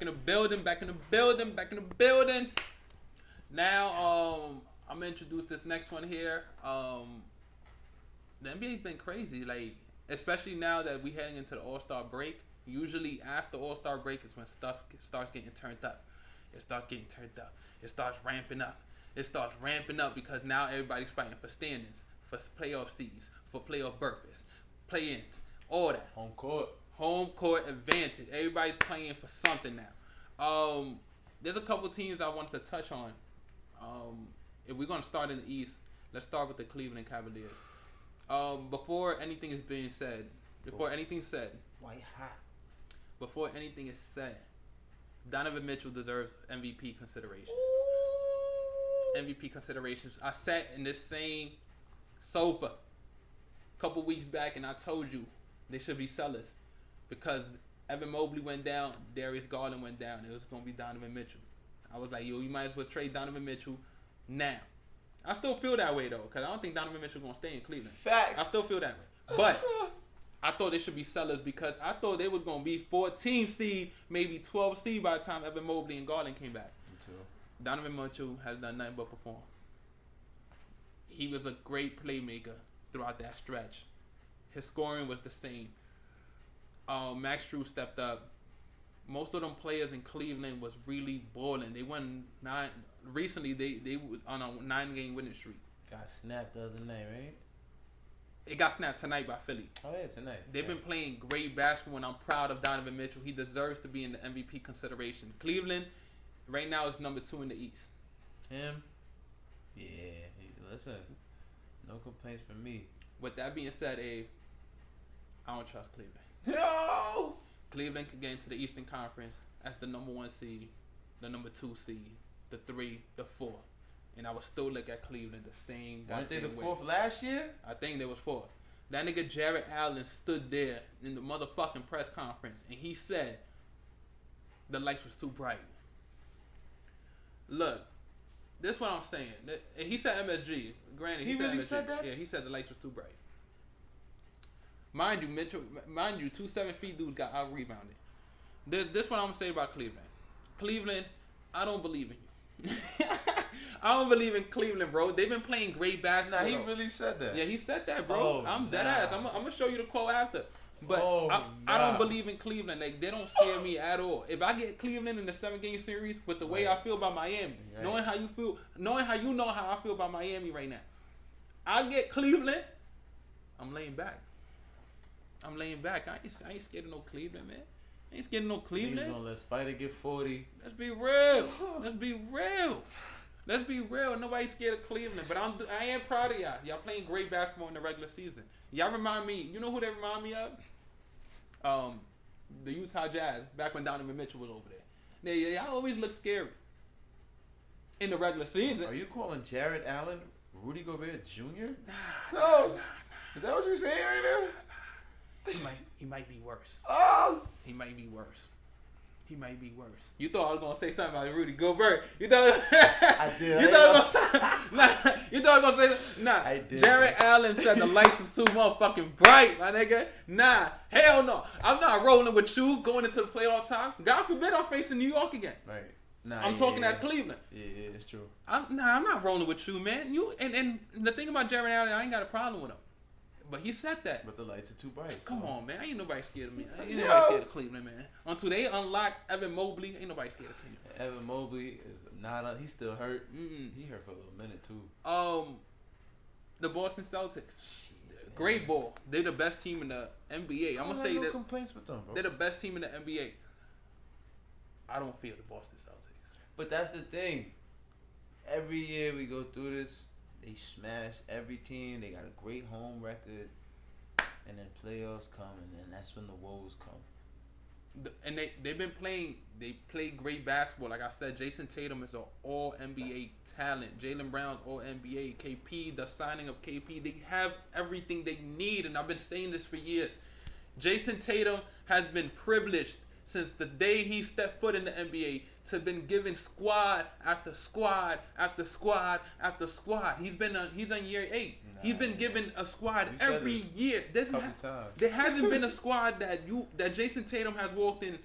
in the building, back in the building, back in the building. Now, I'm gonna introduce this next one here. The NBA's been crazy, like especially now that we heading into the All-Star break. Usually after All-Star break is when stuff starts getting turned up. It starts getting turned up. It starts ramping up. It starts ramping up because now everybody's fighting for standings, for playoff seeds, for playoff berths, play-ins, all that. Home court advantage. Everybody's playing for something now. There's a couple teams I wanted to touch on. If we're gonna start in the East, let's start with the Cleveland Cavaliers. Before anything is being said, before anything is said, Donovan Mitchell deserves MVP considerations. MVP considerations. I sat in this same sofa a couple weeks back and I told you they should be sellers because Evan Mobley went down, Darius Garland went down. It was going to be Donovan Mitchell. I was like, yo, you might as well trade Donovan Mitchell now. I still feel that way, though, because I don't think Donovan Mitchell is going to stay in Cleveland. Facts. I still feel that way. But I thought they should be sellers because I thought they was going to be 14 seed, maybe 12 seed by the time Evan Mobley and Garland came back. Me too. Donovan Mitchell has done nothing but perform. He was a great playmaker throughout that stretch. His scoring was the same. Max Strus stepped up. Most of them players in Cleveland was really balling. They won 9. Recently, they were on a 9-game winning streak. Got snapped the other night, right? It got snapped tonight by Philly. Oh, yeah, tonight. They've been playing great basketball, and I'm proud of Donovan Mitchell. He deserves to be in the MVP consideration. Cleveland, right now, is number 2 in the East. Him? Yeah. Listen, no complaints from me. With that being said, Abe, I don't trust Cleveland. No! Cleveland could get into the Eastern Conference as the number 1 seed, the number 2 seed, the 3, the 4. And I would still look at Cleveland the same. Weren't they the 4th last year? I think they was 4th. That nigga Jared Allen stood there in the motherfucking press conference and he said the lights was too bright. Look, this is what I'm saying. He said MSG. Granted, he said really MSG. said that? Yeah, he said the lights was too bright. Mind you, 2 7-feet dudes got out rebounded. This is what I'm gonna say about Cleveland. Cleveland, I don't believe in you. I don't believe in Cleveland, bro. They've been playing great basketball. Nah, he really said that. Yeah, he said that, bro. I'm dead ass. I'm gonna show you the quote after. But I don't believe in Cleveland. Like, they don't scare me at all. If I get Cleveland in the 7-game series with the way I feel about Miami, knowing how you feel, knowing how you know how I feel about Miami right now, I get Cleveland, I'm laying back. I ain't scared of no Cleveland, man. I ain't scared of no Cleveland. He's gonna let Spider get 40. Let's be real. Nobody's scared of Cleveland, but I am proud of y'all. Y'all playing great basketball in the regular season. Y'all remind me. You know who they remind me of? The Utah Jazz back when Donovan Mitchell was over there. Y'all always look scary in the regular season. Are you calling Jared Allen Rudy Gobert Jr.? Nah. Is that what you're saying right now? He might be worse. Oh! He might be worse. You thought I was gonna say something about Rudy Gobert. You thought I did. You thought I was gonna say that? Nah. I did. Jared Allen said the lights was too motherfucking bright, my nigga. Nah. Hell no. I'm not rolling with you going into the playoff time. God forbid I'm facing New York again. Right. Nah, I'm talking at Cleveland. Yeah, it's true. I'm not rolling with you, man. You and the thing about Jared Allen, I ain't got a problem with him. But he said that. But the lights are too bright. Come on, man. Ain't nobody scared of me. Ain't nobody scared of Cleveland, man. Until they unlock Evan Mobley, ain't nobody scared of Cleveland. Evan Mobley is not. He's still hurt. He hurt for a little minute too. The Boston Celtics. Great ball. They're the best team in the NBA. I'm gonna say that. Complaints with them, bro. They're the best team in the NBA. I don't feel the Boston Celtics. But that's the thing. Every year we go through this. They smash every team. They got a great home record. And then playoffs come, and then that's when the woes come. And they've been playing. They play great basketball. Like I said, Jason Tatum is an all-NBA talent. Jaylen Brown's all-NBA. KP, the signing of KP, they have everything they need. And I've been saying this for years. Jason Tatum has been privileged since the day he stepped foot in the NBA to been given squad after squad after squad after squad. He's on year 8. He's been given a squad every year. There hasn't been a squad that Jason Tatum has walked in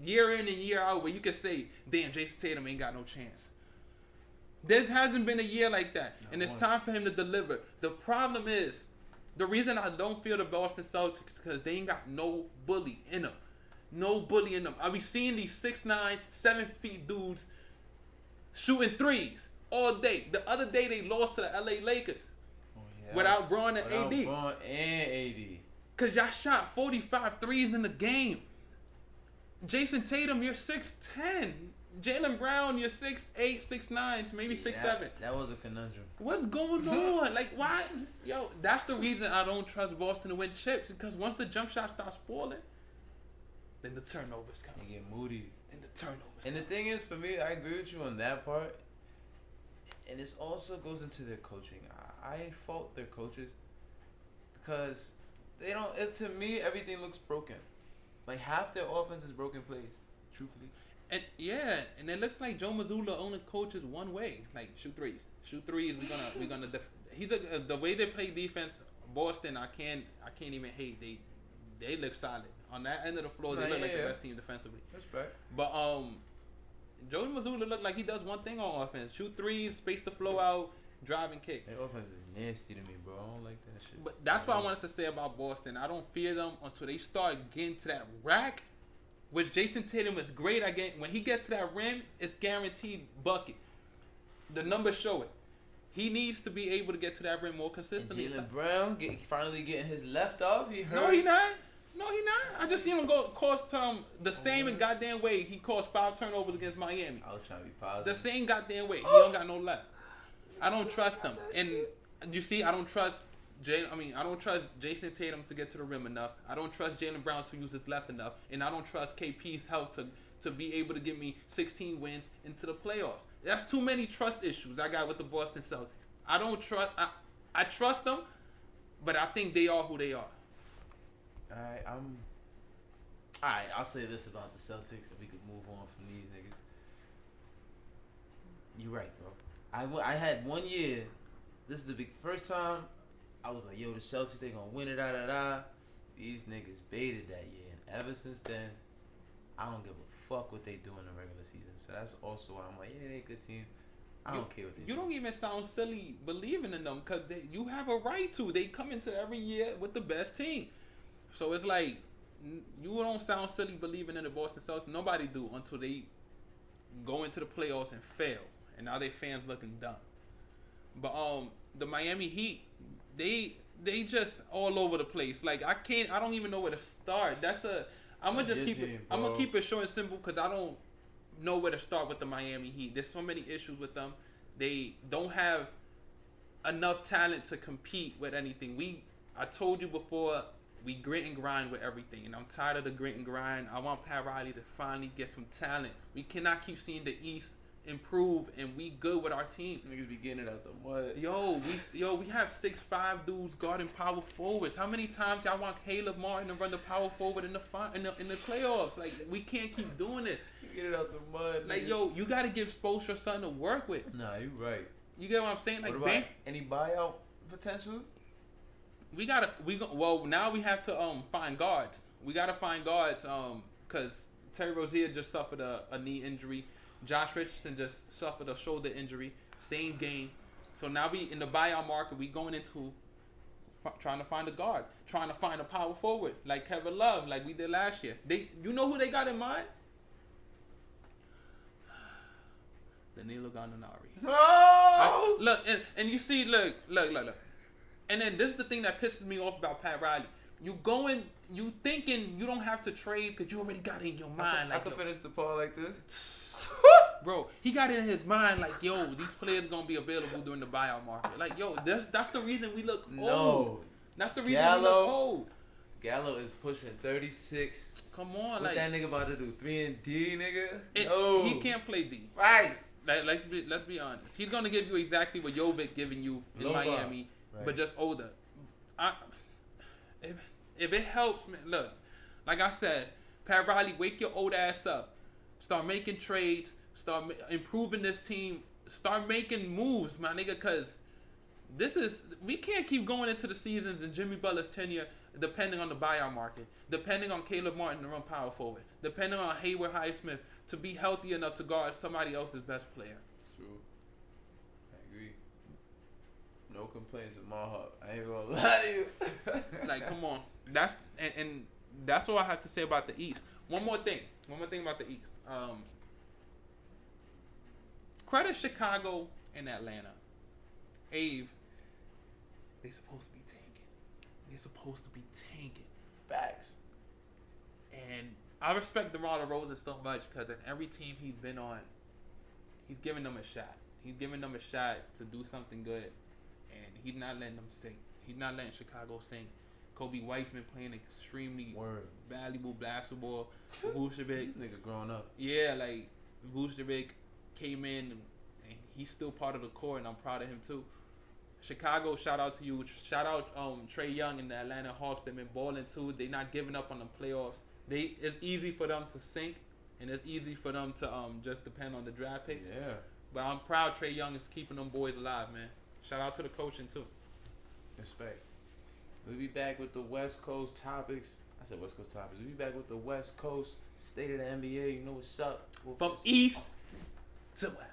year in and year out where you can say, damn, Jason Tatum ain't got no chance. This hasn't been a year like that, and it's time for him to deliver. The problem is, the reason I don't feel the Boston Celtics is because they ain't got no bully in them. No bully in them. I be seeing these 6'9", 7 feet dudes shooting threes all day. The other day they lost to the LA Lakers without Braun and AD. Without Braun and AD. Because y'all shot 45 threes in the game. Jason Tatum, you're 6'10". Jaylen Brown, you're 6'8", 6'9", maybe 6'7". That was a conundrum. What's going on? Like, why? Yo, that's the reason I don't trust Boston to win chips. Because once the jump shot starts falling, then the turnovers come. They get moody. And the turnovers And the thing is, for me, I agree with you on that part. And this also goes into their coaching. I fault their coaches because they don't. To me, everything looks broken. Like half their offense is broken plays. Truthfully. And yeah, and it looks like Joe Mazzulla only coaches one way, like shoot threes. Shoot threes. We're gonna. The way they play defense, Boston. I can't even hate. They look solid on that end of the floor. They look like the best team defensively. Respect. But Joe Mazzulla look like he does one thing on offense: shoot threes, space the flow out, drive and kick. Their offense is nasty to me, bro. I don't like that shit. But that's what I wanted to say about Boston. I don't fear them until they start getting to that rack. Which Jason Tatum is great at getting. When he gets to that rim, it's guaranteed bucket. The numbers show it. He needs to be able to get to that rim more consistently. And Jaylen Brown finally getting his left off. He hurt. No, he not. I just seen him cost the same goddamn way he caused 5 turnovers against Miami. I was trying to be positive. The same goddamn way. He don't got no left. I don't trust him. And you see, I don't trust Jason Tatum to get to the rim enough. I don't trust Jaylen Brown to use his left enough. And I don't trust KP's help to be able to get me 16 wins into the playoffs. That's too many trust issues I got with the Boston Celtics. I don't trust. I trust them, but I think they are who they are. Alright, I'll say this about the Celtics, and we could move on from these niggas. You're right, bro. I had 1 year. This is the first time I was like, yo, the Celtics, they gonna win it, da. These niggas baited that year. And ever since then, I don't give a fuck what they do in the regular season. So that's also why I'm like, yeah, they a good team. I don't care what they do. You don't even sound silly believing in them because you have a right to. They come into every year with the best team. So it's like, you don't sound silly believing in the Boston Celtics. Nobody do until they go into the playoffs and fail. And now their fans looking dumb. But the Miami Heat, they just all over the place. Like I don't even know where to start. I'm gonna keep it short and simple because I don't know where to start with the Miami Heat. There's so many issues with them. They don't have enough talent to compete with anything. I told you before, we grit and grind with everything, and I'm tired of the grit and grind. I want Pat Riley to finally get some talent. We cannot keep seeing the East improve, and we good with our team. Niggas be getting it out the mud. We have 6'5" dudes guarding power forwards. How many times y'all want Caleb Martin to run the power forward in the playoffs? Like, we can't keep doing this. Get it out the mud. Like, yo, you got to give Spoelstra something to work with. Nah, you right. You get what I'm saying? Like, what about any buyout potential? Well, now we have to find guards. We got to find guards because Terry Rozier just suffered a knee injury. Josh Richardson just suffered a shoulder injury, same game. So now we in the buyout market. We going into trying to find a guard, trying to find a power forward like Kevin Love, like we did last year. You know who they got in mind? Danilo Gallinari. No. Look, and you see, look. And then this is the thing that pisses me off about Pat Riley. You thinking you don't have to trade because you already got it in your mind. I can finish the poll like this. Bro, he got it in his mind like, yo, these players gonna be available during the buyout market. Like, yo, that's the reason we look old. No. That's the reason we look old. Gallo is pushing 36. Come on, what that nigga about to do? 3 and D, nigga? No. He can't play D. Right. Let's be honest. He's gonna give you exactly what Jovic giving you in Miami, right, but just older. If it helps, man, look, like I said, Pat Riley, wake your old ass up. Start making trades. Start improving this team. Start making moves, my nigga, because we can't keep going into the seasons in Jimmy Butler's tenure depending on the buyout market, depending on Caleb Martin to run power forward, depending on Hayward Highsmith to be healthy enough to guard somebody else's best player. True. I agree. No complaints with my heart. I ain't gonna lie to you. Like, come on. That's and that's all I have to say about the East. One more thing about the East. Credit Chicago and Atlanta. Ave, they supposed to be tanking. They're supposed to be tanking. Facts. And I respect DeMar DeRozan so much because in every team he's been on, he's giving them a shot. He's giving them a shot to do something good, and he's not letting them sink. He's not letting Chicago sink. Kobe White's been playing extremely valuable basketball. Vucevic, nigga growing up. Yeah, like Vucevic came in and he's still part of the core, and I'm proud of him too. Chicago, shout out to you. Shout out Trae Young and the Atlanta Hawks. They've been balling too. They're not giving up on the playoffs. It's easy for them to sink, and it's easy for them to just depend on the draft picks. Yeah. But I'm proud Trae Young is keeping them boys alive, man. Shout out to the coaching too. Respect. We'll be back with the West Coast topics. I said West Coast topics. We'll be back with the West Coast state of the NBA. You know what's up. From east to west.